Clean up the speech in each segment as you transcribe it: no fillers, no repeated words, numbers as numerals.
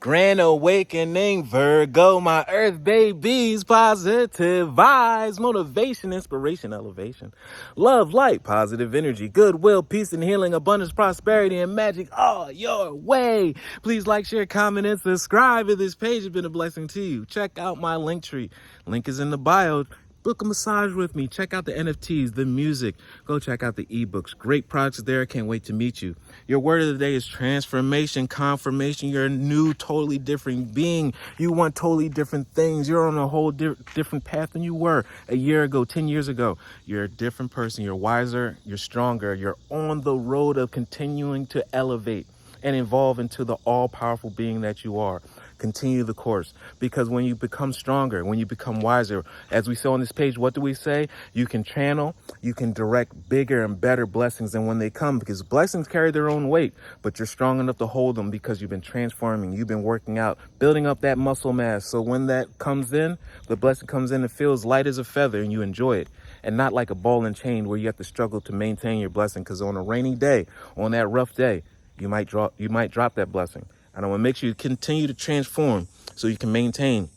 Grand awakening, Virgo, my earth babies, positive vibes, motivation, inspiration, elevation, love, light, positive energy, goodwill, peace and healing, abundance, prosperity, and magic all your way. Please like, share, comment, and subscribe if this page has been a blessing to you. Check out my LinkTree. Link is in the bio. Book a massage with me. Check out the NFTs, the music. Go check out the ebooks. Great products there. Can't wait to meet you. Your word of the day is transformation, confirmation. You're a new, totally different being. You want totally different things. You're on a whole different path than you were a year ago, 10 years ago. You're a different person. You're wiser. You're stronger. You're on the road of continuing to elevate and evolve into the all-powerful being that you are. Continue the course, because when you become stronger, when you become wiser, as we saw on this page, what do we say? You can channel, you can direct bigger and better blessings than when they come, because blessings carry their own weight, but you're strong enough to hold them because you've been transforming, you've been working out, building up that muscle mass. So when that comes in, the blessing comes in, it feels light as a feather and you enjoy it. And not like a ball and chain where you have to struggle to maintain your blessing, because on a rainy day, on that rough day, you might drop that blessing. And I want to make sure you continue to transform so you can maintain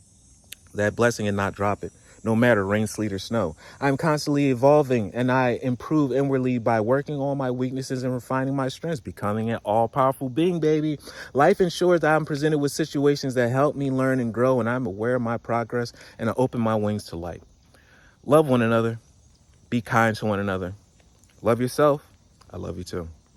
that blessing and not drop it, no matter rain, sleet, or snow. I'm constantly evolving, and I improve inwardly by working on my weaknesses and refining my strengths, becoming an all-powerful being, baby. Life ensures that I'm presented with situations that help me learn and grow, and I'm aware of my progress, and I open my wings to light. Love one another. Be kind to one another. Love yourself. I love you too.